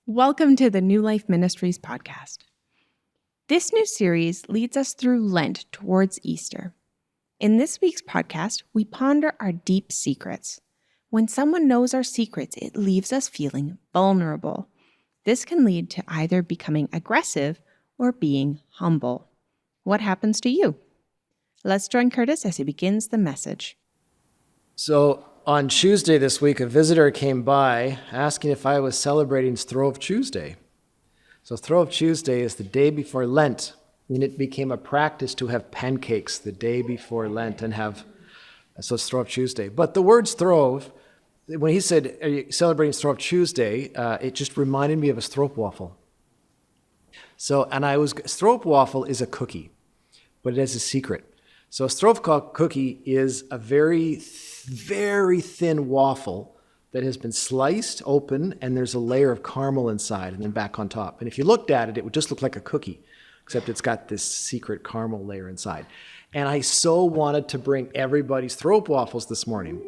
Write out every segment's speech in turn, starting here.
Welcome to the New Life Ministries podcast. This new series leads us through Lent towards Easter. In this week's podcast, we ponder our deep secrets. When someone knows our secrets, it leaves us feeling vulnerable. This can lead to either becoming aggressive or being humble. What happens to you? Let's join Curtis as he begins the message. So on Tuesday this week, a visitor came by asking if I was celebrating Throve Tuesday. So Throve Tuesday is the day before Lent, and it became a practice to have pancakes the day before Lent so it's Throve Tuesday. But the words Throve, when he said, "Are you celebrating Throve Tuesday?" It just reminded me of a stroopwafel. Stroopwafel is a cookie, but it has a secret. So a stroopwafel cookie is a very thin waffle that has been sliced open, and there's a layer of caramel inside and then back on top. And if you looked at it, it would just look like a cookie, except it's got this secret caramel layer inside. And I so wanted to bring everybody stroopwafels this morning,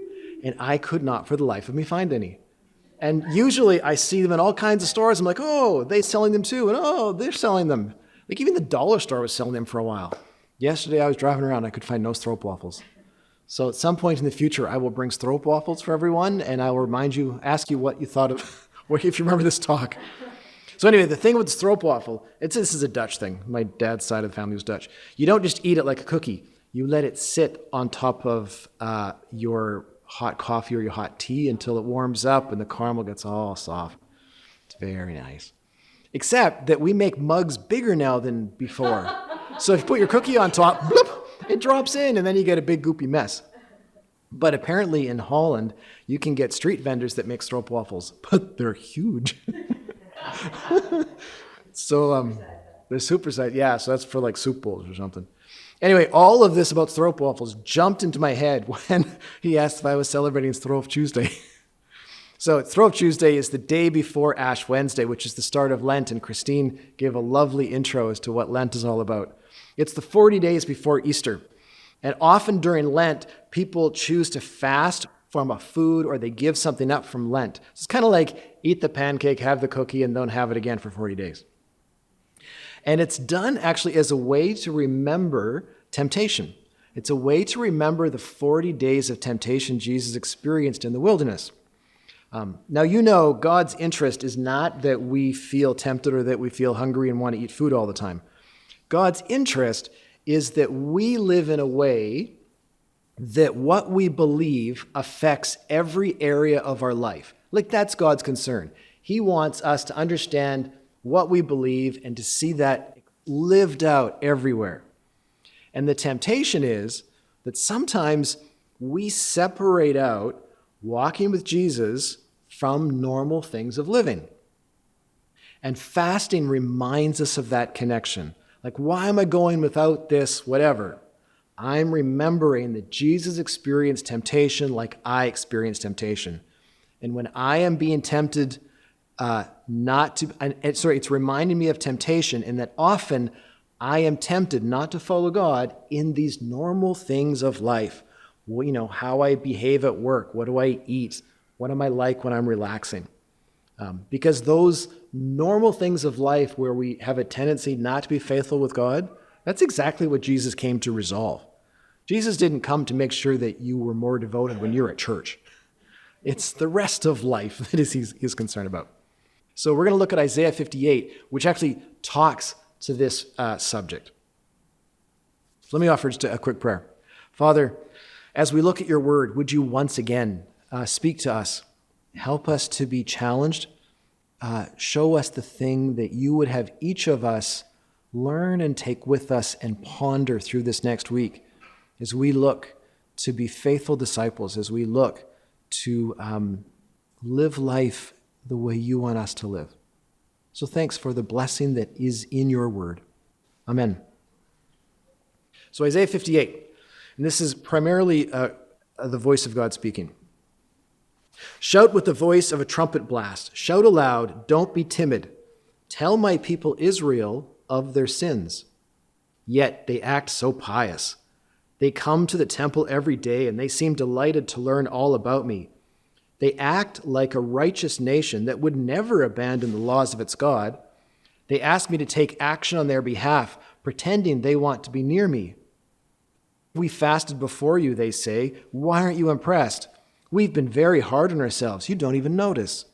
and I could not for the life of me find any. And usually I see them in all kinds of stores. I'm like, oh, they're selling them too, and oh, they're selling them. Like even the dollar store was selling them for a while. Yesterday I was driving around, I could find no stroopwafels. So at some point in the future, I will bring stroopwafels for everyone, and I will ask you what you thought of, if you remember this talk. So anyway, the thing with the stroopwafel, this is a Dutch thing. My dad's side of the family was Dutch. You don't just eat it like a cookie. You let it sit on top of your hot coffee or your hot tea until it warms up and the caramel gets all soft. It's very nice. Except that we make mugs bigger now than before. So if you put your cookie on top, bloop, it drops in, and then you get a big goopy mess. But apparently in Holland, you can get street vendors that make stroopwafels, but they're huge. So they're supersized. Yeah, so that's for like soup bowls or something. Anyway, all of this about stroopwafels jumped into my head when he asked if I was celebrating Throve Tuesday. So Throve Tuesday is the day before Ash Wednesday, which is the start of Lent, and Christine gave a lovely intro as to what Lent is all about. It's the 40 days before Easter. And often during Lent, people choose to fast from a food or they give something up from Lent. So it's kind of like eat the pancake, have the cookie, and don't have it again for 40 days. And it's done actually as a way to remember temptation. It's a way to remember the 40 days of temptation Jesus experienced in the wilderness. Now, you know, God's interest is not that we feel tempted or that we feel hungry and want to eat food all the time. God's interest is that we live in a way that what we believe affects every area of our life. Like, that's God's concern. He wants us to understand what we believe and to see that lived out everywhere. And the temptation is that sometimes we separate out walking with Jesus from normal things of living. And fasting reminds us of that connection. Like, why am I going without this, whatever? I'm remembering that Jesus experienced temptation like I experienced temptation. And when I am being tempted it's reminding me of temptation, and that often I am tempted not to follow God in these normal things of life. You know, how I behave at work, what do I eat, what am I like when I'm relaxing? Because those normal things of life where we have a tendency not to be faithful with God, that's exactly what Jesus came to resolve. Jesus didn't come to make sure that you were more devoted when you're at church. It's the rest of life that he's concerned about. So we're going to look at Isaiah 58, which actually talks to this subject. So let me offer just a quick prayer. Father, as we look at your word, would you once again speak to us? Help us to be challenged. Show us the thing that you would have each of us learn and take with us and ponder through this next week as we look to be faithful disciples, as we look to live life the way you want us to live. So thanks for the blessing that is in your word. Amen. So Isaiah 58, and this is primarily the voice of God speaking. Shout with the voice of a trumpet blast. Shout aloud, don't be timid. Tell my people Israel of their sins. Yet they act so pious. They come to the temple every day, and they seem delighted to learn all about me. They act like a righteous nation that would never abandon the laws of its God. They ask me to take action on their behalf, pretending they want to be near me. We fasted before you, they say. Why aren't you impressed? We've been very hard on ourselves. You don't even notice.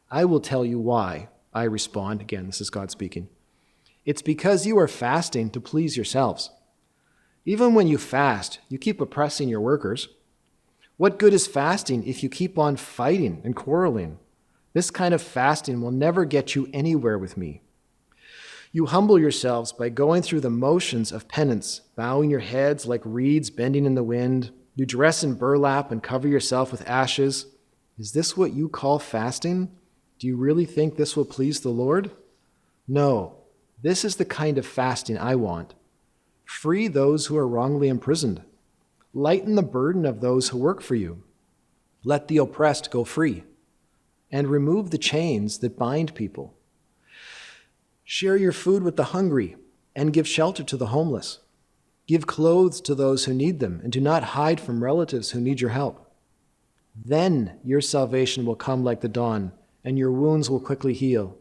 I will tell you why, I respond. Again, this is God speaking. It's because you are fasting to please yourselves. Even when you fast, you keep oppressing your workers. What good is fasting if you keep on fighting and quarreling? This kind of fasting will never get you anywhere with me. You humble yourselves by going through the motions of penance, bowing your heads like reeds bending in the wind. You dress in burlap and cover yourself with ashes. Is this what you call fasting? Do you really think this will please the Lord? No, this is the kind of fasting I want. Free those who are wrongly imprisoned. Lighten the burden of those who work for you. Let the oppressed go free, and remove the chains that bind people. Share your food with the hungry, and give shelter to the homeless. Give clothes to those who need them, and do not hide from relatives who need your help. Then your salvation will come like the dawn, and your wounds will quickly heal.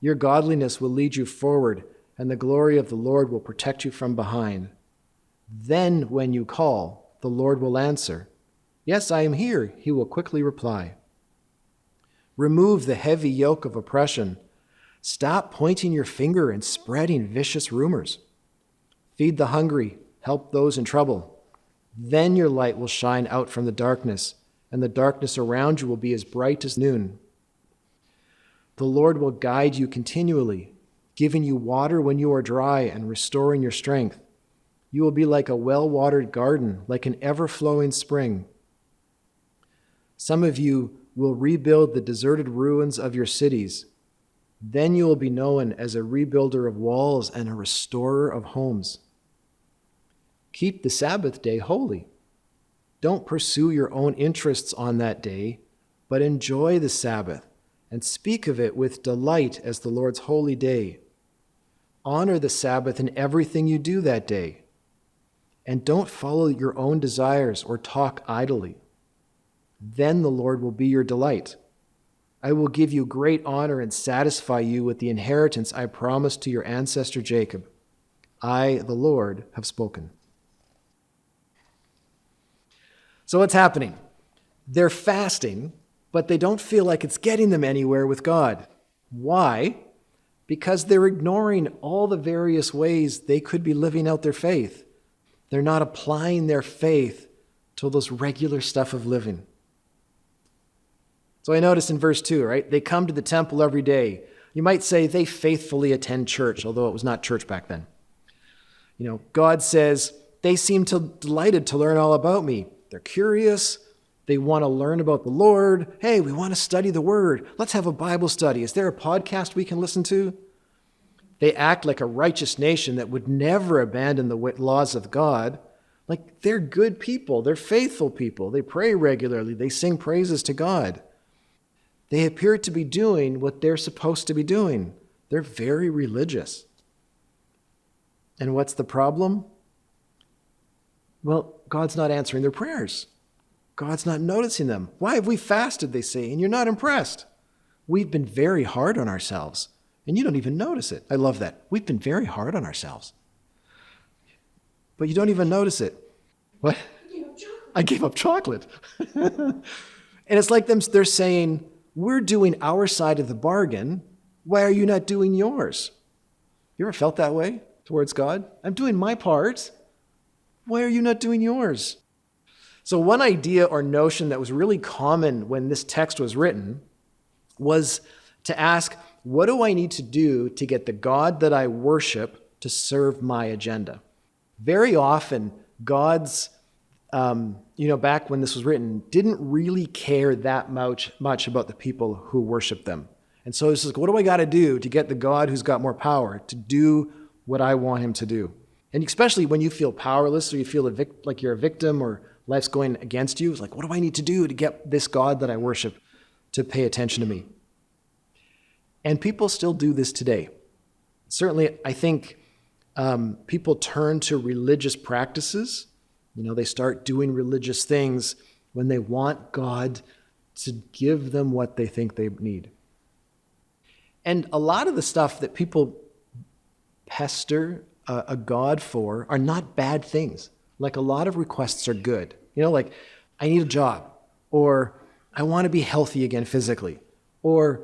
Your godliness will lead you forward, and the glory of the Lord will protect you from behind. Then when you call, the Lord will answer. Yes, I am here, he will quickly reply. Remove the heavy yoke of oppression. Stop pointing your finger and spreading vicious rumors. Feed the hungry, help those in trouble. Then your light will shine out from the darkness, and the darkness around you will be as bright as noon. The Lord will guide you continually, giving you water when you are dry and restoring your strength. You will be like a well-watered garden, like an ever-flowing spring. Some of you will rebuild the deserted ruins of your cities. Then you will be known as a rebuilder of walls and a restorer of homes. Keep the Sabbath day holy. Don't pursue your own interests on that day, but enjoy the Sabbath and speak of it with delight as the Lord's holy day. Honor the Sabbath in everything you do that day. And don't follow your own desires or talk idly. Then the Lord will be your delight. I will give you great honor and satisfy you with the inheritance I promised to your ancestor Jacob. I, the Lord, have spoken. So what's happening? They're fasting, but they don't feel like it's getting them anywhere with God. Why? Because they're ignoring all the various ways they could be living out their faith. They're not applying their faith to those regular stuff of living. So I notice in verse 2, right? They come to the temple every day. You might say they faithfully attend church, although it was not church back then. God says they seem delighted to learn all about me. They're curious. They want to learn about the Lord. Hey, we want to study the Word. Let's have a Bible study. Is there a podcast we can listen to? They act like a righteous nation that would never abandon the laws of God. Like they're good people. They're faithful people. They pray regularly. They sing praises to God. They appear to be doing what they're supposed to be doing. They're very religious. And what's the problem? Well, God's not answering their prayers. God's not noticing them. Why have we fasted, they say, and you're not impressed? We've been very hard on ourselves, and you don't even notice it. I love that. We've been very hard on ourselves. But you don't even notice it. What? I gave up chocolate. And it's like they're saying, we're doing our side of the bargain. Why are you not doing yours? You ever felt that way towards God? I'm doing my part. Why are you not doing yours? So one idea or notion that was really common when this text was written was to ask, what do I need to do to get the God that I worship to serve my agenda? Very often, God's, back when this was written, didn't really care that much about the people who worship them. And so it's like, what do I got to do to get the God who's got more power to do what I want him to do? And especially when you feel powerless or you feel like you're a victim or life's going against you, it's like, what do I need to do to get this God that I worship to pay attention to me? And people still do this today. Certainly, I think people turn to religious practices. They start doing religious things when they want God to give them what they think they need. And a lot of the stuff that people pester a God for are not bad things. Like a lot of requests are good. Like I need a job, or I want to be healthy again physically, or,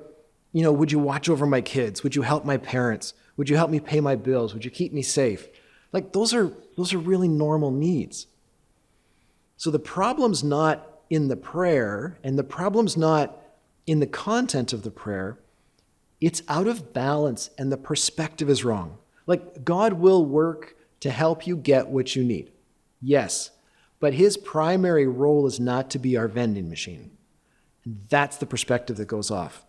would you watch over my kids? Would you help my parents? Would you help me pay my bills? Would you keep me safe? Like those are really normal needs. So the problem's not in the prayer, and the problem's not in the content of the prayer. It's out of balance, and the perspective is wrong. Like God will work to help you get what you need. Yes, but his primary role is not to be our vending machine. And that's the perspective that goes off.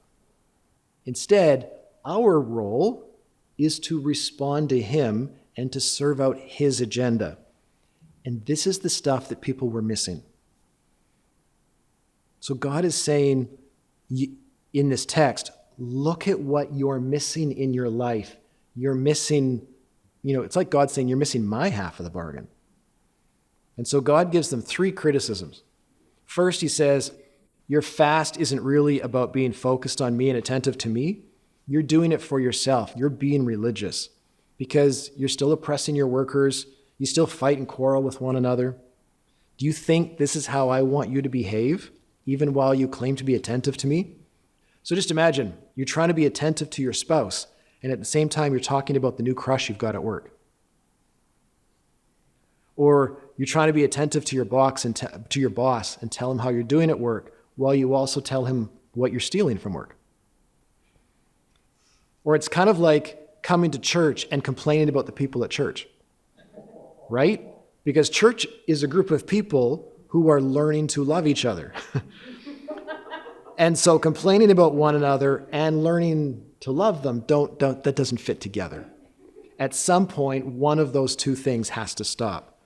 Instead, our role is to respond to him and to serve out his agenda. And this is the stuff that people were missing. So God is saying in this text, look at what you're missing in your life. You're missing, it's like God saying, you're missing my half of the bargain. And so God gives them 3 criticisms. First, he says, your fast isn't really about being focused on me and attentive to me. You're doing it for yourself. You're being religious because you're still oppressing your workers. You still fight and quarrel with one another. Do you think this is how I want you to behave, even while you claim to be attentive to me? So just imagine you're trying to be attentive to your spouse, and at the same time, you're talking about the new crush you've got at work. Or you're trying to be attentive to your boss and tell him how you're doing at work, while you also tell him what you're stealing from work. Or it's kind of like coming to church and complaining about the people at church, right? Because church is a group of people who are learning to love each other. And so complaining about one another and learning to love them, that doesn't fit together. At some point, one of those 2 things has to stop.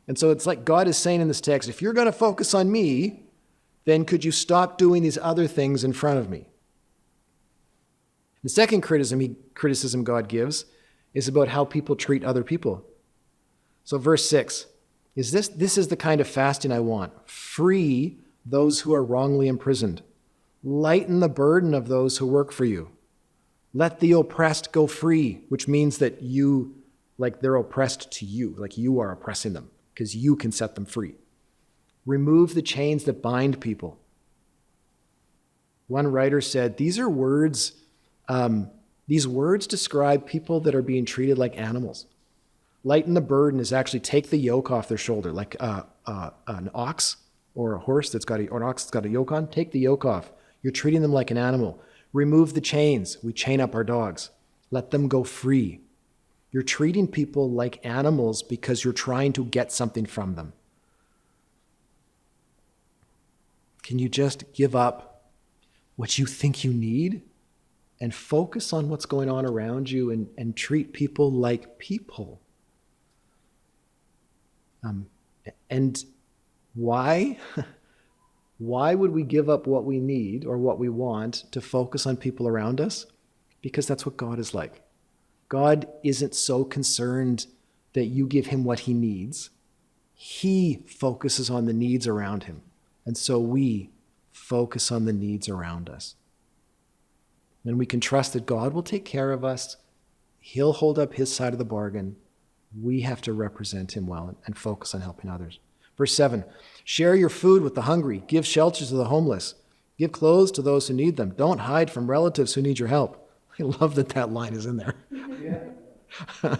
And so it's like God is saying in this text, if you're going to focus on me, then could you stop doing these other things in front of me? The second criticism God gives is about how people treat other people. So verse 6, this is the kind of fasting I want. Free those who are wrongly imprisoned. Lighten the burden of those who work for you. Let the oppressed go free, which means that they're oppressed to you, like you are oppressing them, because you can set them free. Remove the chains that bind people. One writer said, these words describe people that are being treated like animals. Lighten the burden is actually take the yoke off their shoulder, like an ox or a horse or an ox that's got a yoke on. Take the yoke off. You're treating them like an animal. Remove the chains. We chain up our dogs. Let them go free. You're treating people like animals because you're trying to get something from them. Can you just give up what you think you need and focus on what's going on around you and treat people like people? And why? Why would we give up what we need or what we want to focus on people around us? Because that's what God is like. God isn't so concerned that you give him what he needs. He focuses on the needs around him. And so we focus on the needs around us. And we can trust that God will take care of us. He'll hold up his side of the bargain. We have to represent him well and focus on helping others. Verse 7, share your food with the hungry. Give shelter to the homeless. Give clothes to those who need them. Don't hide from relatives who need your help. I love that line is in there. Yeah.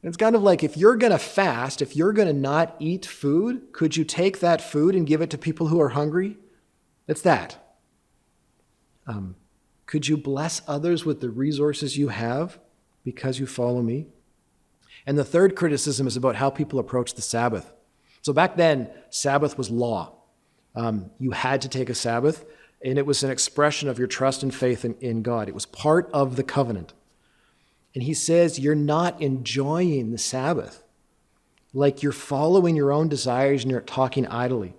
It's kind of like if you're going to fast, if you're going to not eat food, could you take that food and give it to people who are hungry? It's that. Could you bless others with the resources you have because you follow me? And the third criticism is about how people approach the Sabbath. So back then, Sabbath was law. You had to take a Sabbath, and it was an expression of your trust and faith in God. It was part of the covenant. And he says, you're not enjoying the Sabbath. Like you're following your own desires and you're talking idly.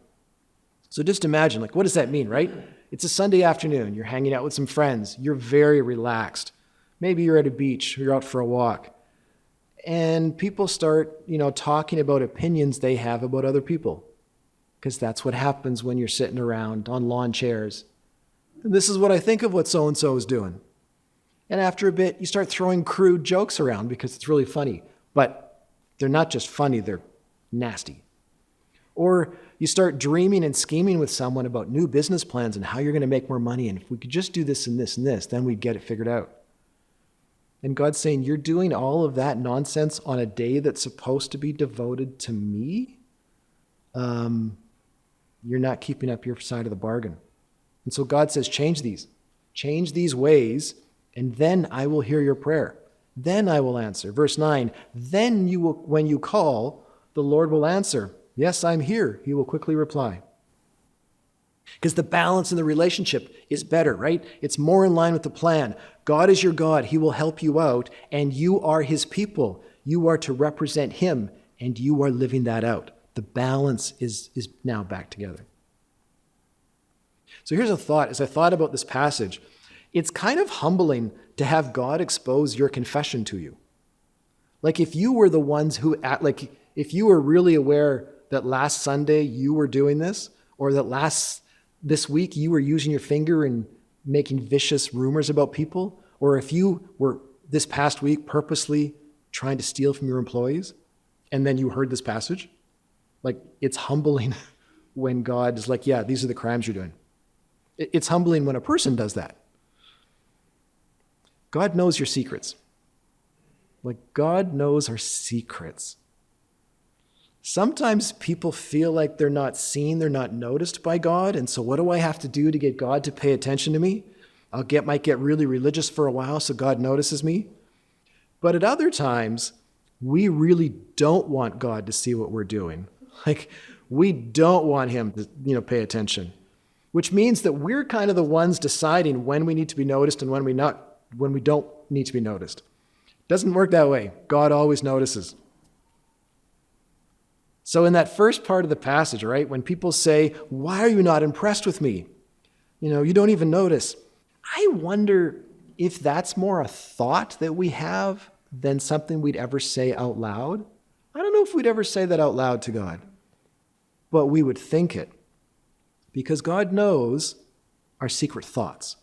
So just imagine, what does that mean, right? It's a Sunday afternoon. You're hanging out with some friends. You're very relaxed. Maybe you're at a beach or you're out for a walk. And people start, talking about opinions they have about other people. because that's what happens when you're sitting around on lawn chairs. And this is what I think of what so-and-so is doing. And after a bit, you start throwing crude jokes around because it's really funny. But they're not just funny, they're nasty. Or you start dreaming and scheming with someone about new business plans and how you're going to make more money. And if we could just do this and this and this, then we'd get it figured out. And God's saying, you're doing all of that nonsense on a day that's supposed to be devoted to me? You're not keeping up your side of the bargain. And so God says, change these ways, and then I will hear your prayer. Then I will answer. Verse 9, then you will, when you call, the Lord will answer. Yes, I'm here. He will quickly reply. Because the balance in the relationship is better, right? It's more in line with the plan. God is your God. He will help you out, and you are his people. You are to represent him, and you are living that out. The balance is now back together. So here's a thought. As I thought about this passage, it's kind of humbling to have God expose your confession to you. Like if you were the ones who, if you were really aware that last Sunday you were doing this, or that this week you were using your finger and making vicious rumors about people, or if you were this past week purposely trying to steal from your employees, and then you heard this passage, like it's humbling when God is like, yeah, these are the crimes you're doing. It's humbling when a person does that. God knows your secrets. Like God knows our secrets. Sometimes people feel like they're not seen, they're not noticed by God. And so what do I have to do to get God to pay attention to me? Might get really religious for a while so God notices me. But at other times, we really don't want God to see what we're doing. Like we don't want him to, pay attention. Which means that we're kind of the ones deciding when we need to be noticed and when we don't need to be noticed. It doesn't work that way. God always notices. So in that first part of the passage, right, when people say, why are you not impressed with me? You don't even notice. I wonder if that's more a thought that we have than something we'd ever say out loud. I don't know if we'd ever say that out loud to God, but we would think it because God knows our secret thoughts.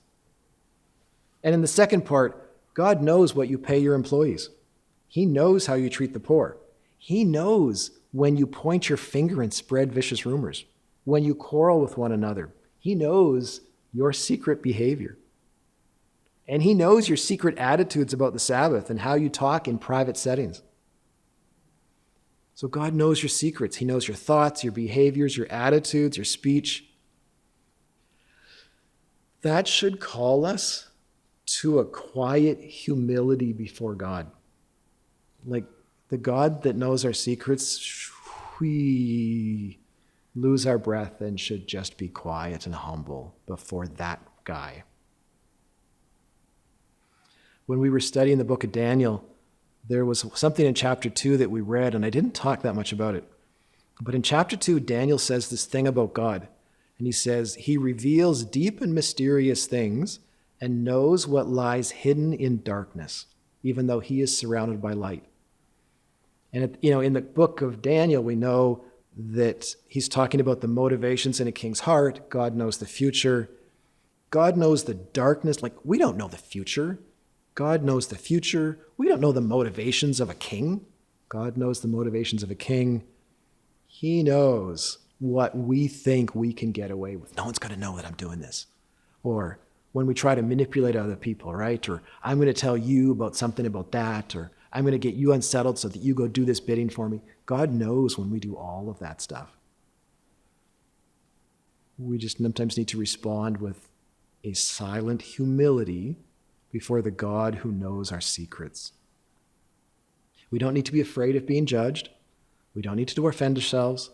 And in the second part, God knows what you pay your employees. He knows how you treat the poor. He knows when you point your finger and spread vicious rumors, when you quarrel with one another. He knows your secret behavior. And he knows your secret attitudes about the Sabbath and how you talk in private settings. So God knows your secrets. He knows your thoughts, your behaviors, your attitudes, your speech. That should call us to a quiet humility before God. Like the God that knows our secrets, we lose our breath and should just be quiet and humble before that guy. When we were studying the book of Daniel, there was something in chapter 2 that we read, and I didn't talk that much about it. But in chapter 2, Daniel says this thing about God. And he says, he reveals deep and mysterious things and knows what lies hidden in darkness, even though he is surrounded by light. And, in the book of Daniel, we know that he's talking about the motivations in a king's heart. God knows the future. God knows the darkness. Like, we don't know the future. God knows the future. We don't know the motivations of a king. God knows the motivations of a king. He knows what we think we can get away with. No one's going to know that I'm doing this. Or when we try to manipulate other people, right? Or I'm going to tell you about something about that. Or I'm going to get you unsettled so that you go do this bidding for me. God knows when we do all of that stuff. We just sometimes need to respond with a silent humility before the God who knows our secrets. We don't need to be afraid of being judged. We don't need to offend ourselves.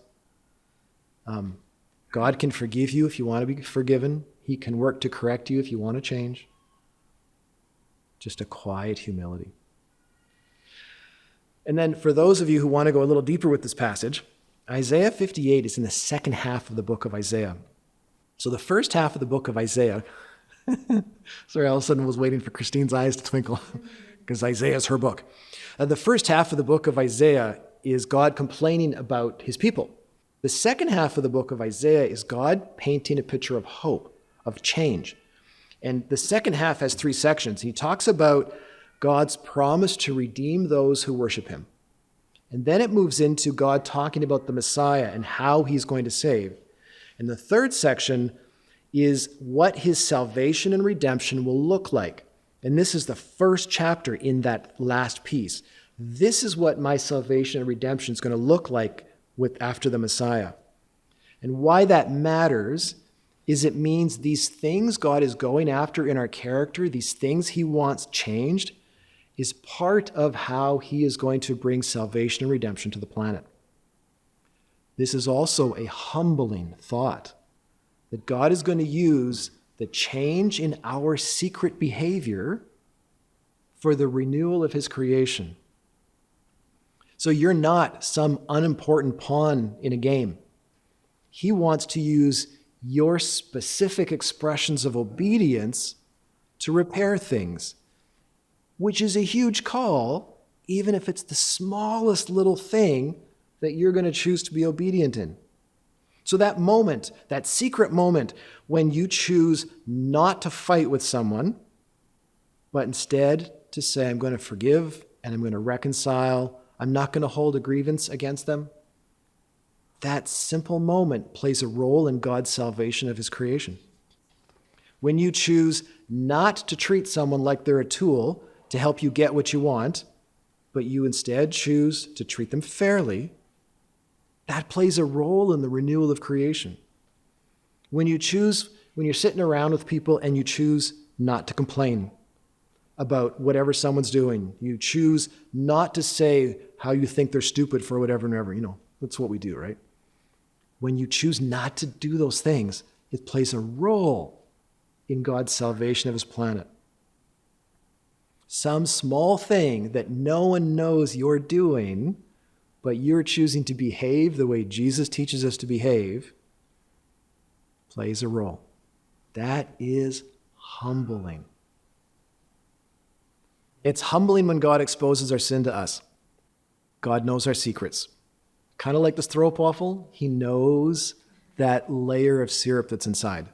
God can forgive you if you want to be forgiven. He can work to correct you if you want to change. Just a quiet humility. And then for those of you who want to go a little deeper with this passage, Isaiah 58 is in the second half of the book of Isaiah. So the first half of the book of Isaiah, sorry, all of a sudden was waiting for Christine's eyes to twinkle because Isaiah is her book. The first half of the book of Isaiah is God complaining about his people. The second half of the book of Isaiah is God painting a picture of hope, of change. And the second half has 3 sections. He talks about God's promise to redeem those who worship him. And then it moves into God talking about the Messiah and how he's going to save. And the third section is what his salvation and redemption will look like. And this is the first chapter in that last piece. This is what my salvation and redemption is going to look like after the Messiah. And why that matters is it means these things God is going after in our character, these things he wants changed, is part of how he is going to bring salvation and redemption to the planet. This is also a humbling thought that God is going to use the change in our secret behavior for the renewal of his creation. So you're not some unimportant pawn in a game. He wants to use your specific expressions of obedience to repair things, which is a huge call, even if it's the smallest little thing that you're going to choose to be obedient in. So that moment, that secret moment when you choose not to fight with someone, but instead to say, I'm going to forgive and I'm going to reconcile, I'm not going to hold a grievance against them, that simple moment plays a role in God's salvation of his creation. When you choose not to treat someone like they're a tool to help you get what you want, but you instead choose to treat them fairly, that plays a role in the renewal of creation. When you're sitting around with people and you choose not to complain about whatever someone's doing, you choose not to say how you think they're stupid for whatever and whatever, that's what we do, right? When you choose not to do those things, it plays a role in God's salvation of his planet. Some small thing that no one knows you're doing, but you're choosing to behave the way Jesus teaches us to behave, plays a role. That is humbling. It's humbling when God exposes our sin to us. God knows our secrets. Kind of like the stroopwafel, he knows that layer of syrup that's inside.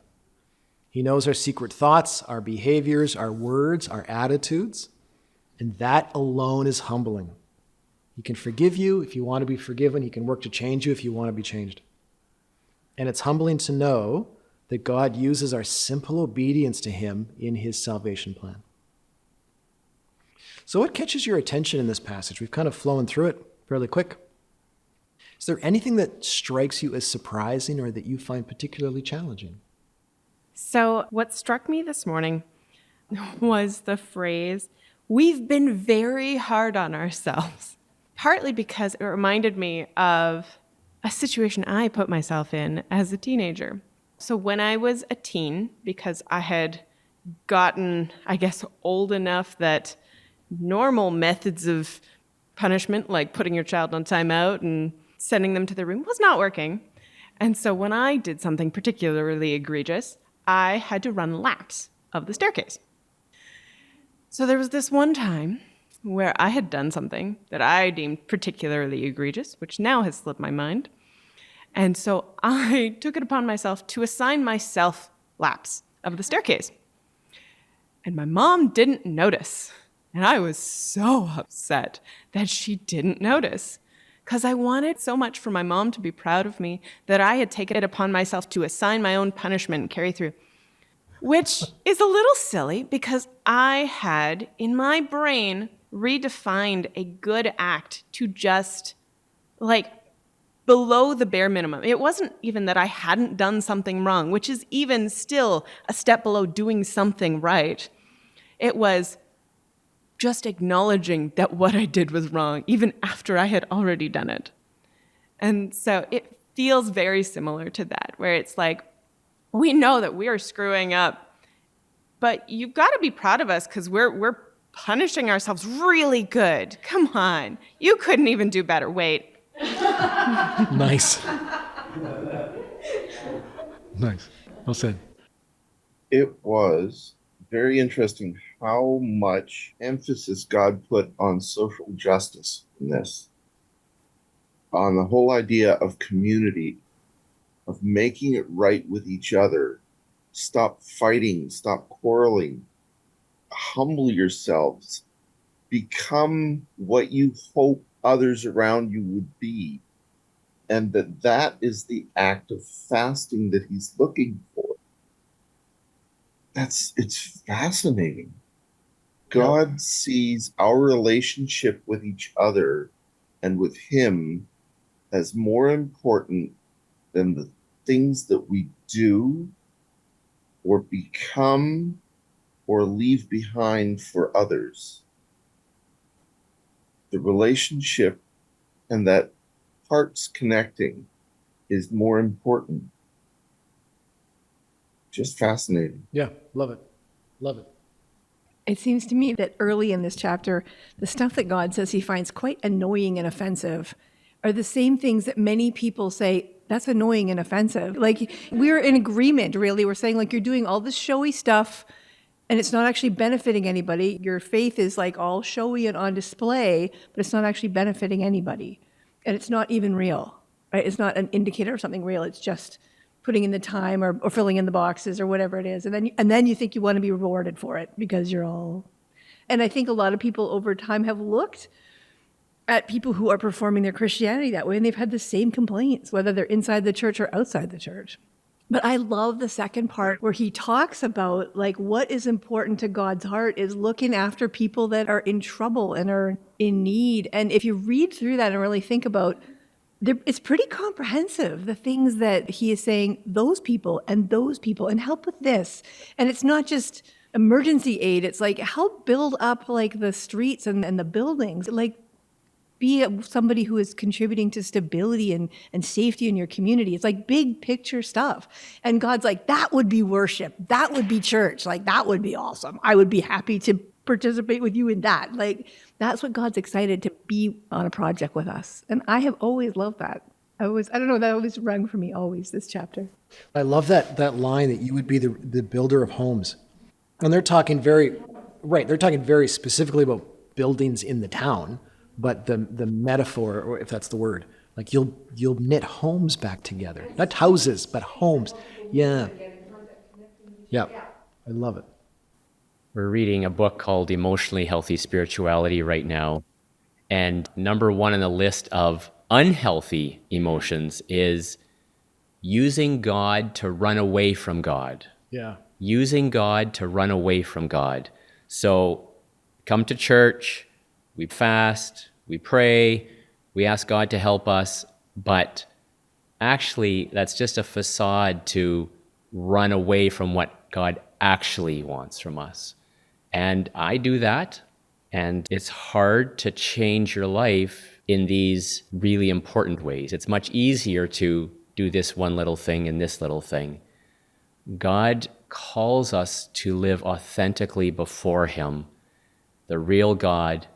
He knows our secret thoughts, our behaviors, our words, our attitudes, and that alone is humbling. He can forgive you if you want to be forgiven. He can work to change you if you want to be changed. And it's humbling to know that God uses our simple obedience to him in his salvation plan. So what catches your attention in this passage? We've kind of flown through it fairly quick. Is there anything that strikes you as surprising or that you find particularly challenging? So what struck me this morning was the phrase, "We've been very hard on ourselves." Partly because it reminded me of a situation I put myself in as a teenager. So when I was a teen, because I had gotten, old enough that normal methods of punishment, like putting your child on timeout and sending them to their room, was not working. And so when I did something particularly egregious, I had to run laps of the staircase. So there was this one time where I had done something that I deemed particularly egregious, which now has slipped my mind. And so I took it upon myself to assign myself laps of the staircase. And my mom didn't notice. And I was so upset that she didn't notice, because I wanted so much for my mom to be proud of me that I had taken it upon myself to assign my own punishment and carry through. Which is a little silly because I had, in my brain, redefined a good act to just, below the bare minimum. It wasn't even that I hadn't done something wrong, which is even still a step below doing something right. It was just acknowledging that what I did was wrong, even after I had already done it. And so it feels very similar to that, where it's like, we know that we are screwing up, but you've got to be proud of us because we're punishing ourselves really good. Come on. You couldn't even do better. Wait. Nice. Nice. Well said. It was very interesting how much emphasis God put on social justice in this. on the whole idea of community, of making it right with each other. Stop fighting, stop quarreling, humble yourselves, become what you hope others around you would be. And that is the act of fasting that he's looking for. It's fascinating. God sees our relationship with each other and with him as more important than the things that we do or become or leave behind for others. The relationship and that hearts connecting is more important. Just fascinating. Yeah, love it. Love it. It seems to me that early in this chapter, the stuff that God says he finds quite annoying and offensive are the same things that many people say, that's annoying and offensive. Like, we're in agreement, really. We're saying, like, you're doing all this showy stuff and it's not actually benefiting anybody. Your faith is like all showy and on display, but it's not actually benefiting anybody. And it's not even real, right? It's not an indicator of something real. It's just putting in the time or filling in the boxes or whatever it is. And then you think you want to be rewarded for it because you're all... And I think a lot of people over time have looked at people who are performing their Christianity that way, and they've had the same complaints, whether they're inside the church or outside the church. But I love the second part where he talks about, like, what is important to God's heart is looking after people that are in trouble and are in need. And if you read through that and really think about, it's pretty comprehensive, the things that he is saying, those people, and help with this. And it's not just emergency aid. It's like, help build up, like, the streets and the buildings. Like, be somebody who is contributing to stability and safety in your community. It's like big picture stuff. And God's like, that would be worship. That would be church. Like, that would be awesome. I would be happy to participate with you in that. Like, that's what God's excited to be on a project with us. And I have always loved that. I don't know, that always rung for me, always, this chapter. I love that line that you would be the builder of homes. And they're talking very specifically about buildings in the town, but the metaphor, or if that's the word, like you'll knit homes back together. Not houses, but homes. Yeah. Yeah. I love it. We're reading a book called Emotionally Healthy Spirituality right now. And number one on the list of unhealthy emotions is using God to run away from God. Yeah. Using God to run away from God. So come to church, we fast, we pray, we ask God to help us, but actually that's just a facade to run away from what God actually wants from us. And I do that, and it's hard to change your life in these really important ways. It's much easier to do this one little thing and this little thing. God calls us to live authentically before him, the real God,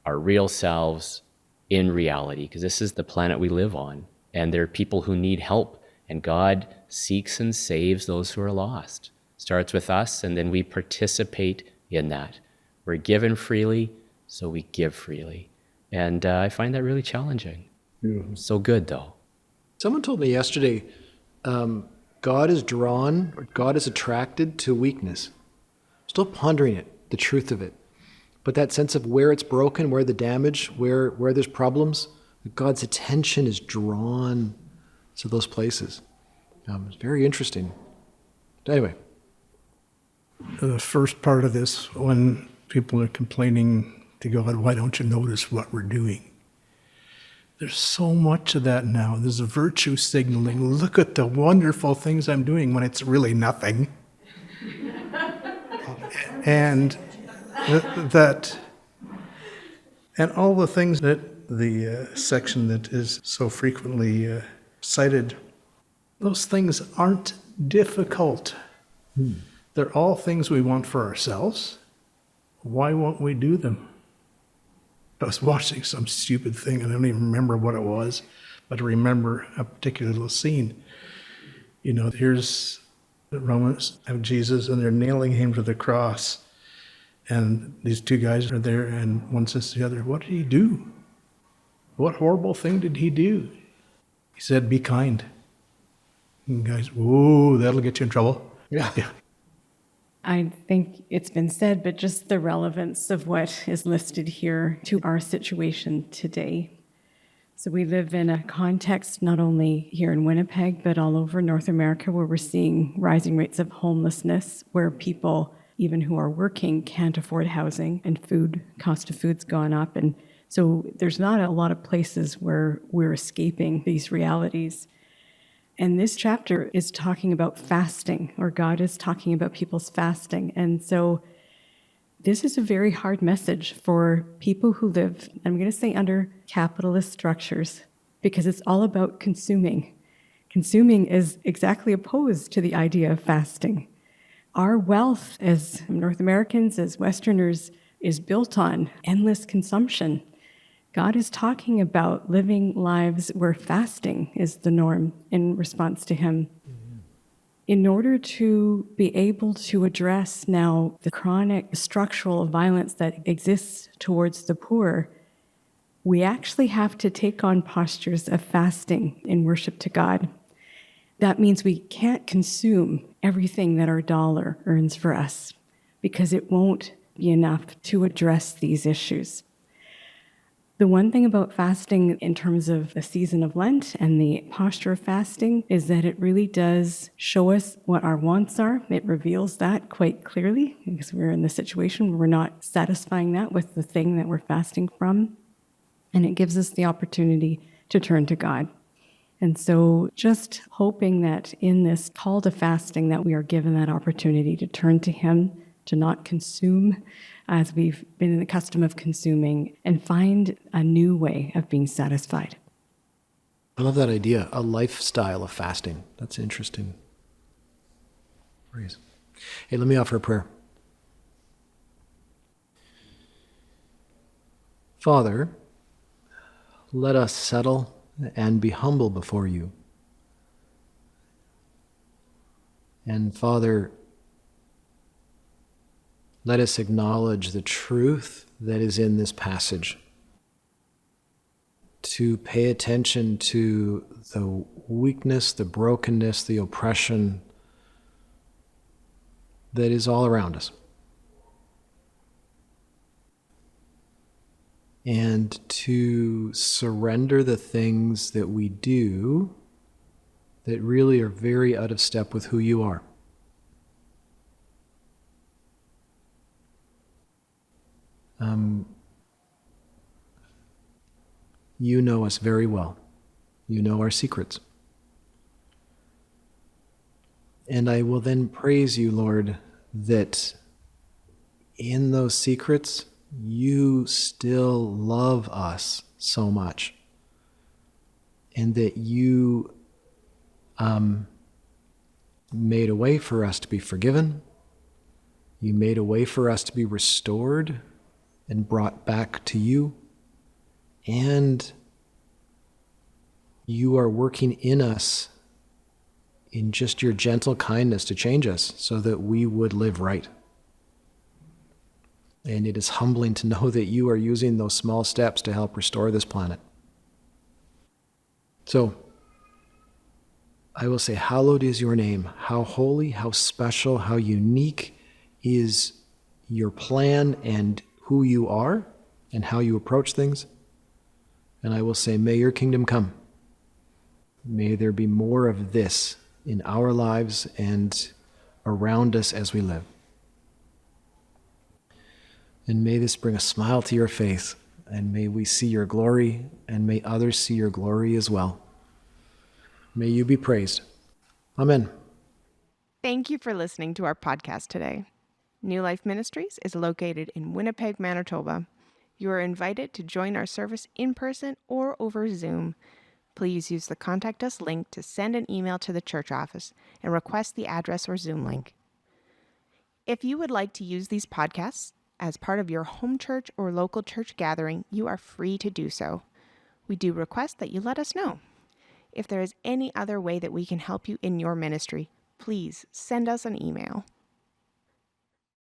our real selves in reality, because this is the planet we live on, and there are people who need help, and God seeks and saves those who are lost. Starts with us, and then we participate in that. We're given freely, so we give freely. And I find that really challenging. Yeah. So good, though. Someone told me yesterday, God is attracted to weakness. Still pondering it, the truth of it. But that sense of where it's broken, where the damage, where there's problems, God's attention is drawn to those places. It's very interesting. Anyway. The first part of this, when people are complaining to God, why don't you notice what we're doing? There's so much of that now. There's a virtue signaling. Look at the wonderful things I'm doing when it's really nothing. And and all the things that the section that is so frequently cited, those things aren't difficult. They're all things we want for ourselves. Why won't we do them? I was watching some stupid thing, and I don't even remember what it was, but I remember a particular little scene. You know, here's the Romans have Jesus, and they're nailing him to the cross. And these two guys are there, and one says to the other, what did he do? What horrible thing did he do? He said, be kind. And guys, whoa, that'll get you in trouble. Yeah. I think it's been said, but just the relevance of what is listed here to our situation today. So we live in a context not only here in Winnipeg, but all over North America, where we're seeing rising rates of homelessness, where people, even who are working, can't afford housing, and cost of food's gone up. And so there's not a lot of places where we're escaping these realities. And this chapter is talking about fasting, or God is talking about people's fasting. And so this is a very hard message for people who live, I'm going to say, under capitalist structures, because it's all about consuming. Consuming is exactly opposed to the idea of fasting. Our wealth as North Americans, as Westerners, is built on endless consumption. God is talking about living lives where fasting is the norm in response to Him. In order to be able to address now the chronic structural violence that exists towards the poor, we actually have to take on postures of fasting in worship to God. That means we can't consume everything that our dollar earns for us, because it won't be enough to address these issues. The one thing about fasting in terms of the season of Lent and the posture of fasting is that it really does show us what our wants are. It reveals that quite clearly, because we're in the situation where we're not satisfying that with the thing that we're fasting from. And it gives us the opportunity to turn to God. And so just hoping that in this call to fasting that we are given that opportunity to turn to Him, to not consume as we've been in the custom of consuming, and find a new way of being satisfied. I love that idea, a lifestyle of fasting. That's interesting. Praise. Hey, let me offer a prayer. Father, let us settle and be humble before you. And Father, let us acknowledge the truth that is in this passage. To pay attention to the weakness, the brokenness, the oppression that is all around us. And to surrender the things that we do that really are very out of step with who you are. You know us very well. You know our secrets. And I will then praise you, Lord, that in those secrets, you still love us so much. And that you made a way for us to be forgiven. You made a way for us to be restored and brought back to you. And you are working in us in just your gentle kindness to change us so that we would live right. And it is humbling to know that you are using those small steps to help restore this planet. So, I will say, hallowed is your name. How holy, how special, how unique is your plan and who you are and how you approach things. And I will say, may your kingdom come. May there be more of this in our lives and around us as we live. And may this bring a smile to your face, and may we see your glory, and may others see your glory as well. May you be praised. Amen. Thank you for listening to our podcast today. New Life Ministries is located in Winnipeg, Manitoba. You are invited to join our service in person or over Zoom. Please use the Contact Us link to send an email to the church office and request the address or Zoom link. If you would like to use these podcasts as part of your home church or local church gathering, you are free to do so. We do request that you let us know. If there is any other way that we can help you in your ministry, please send us an email.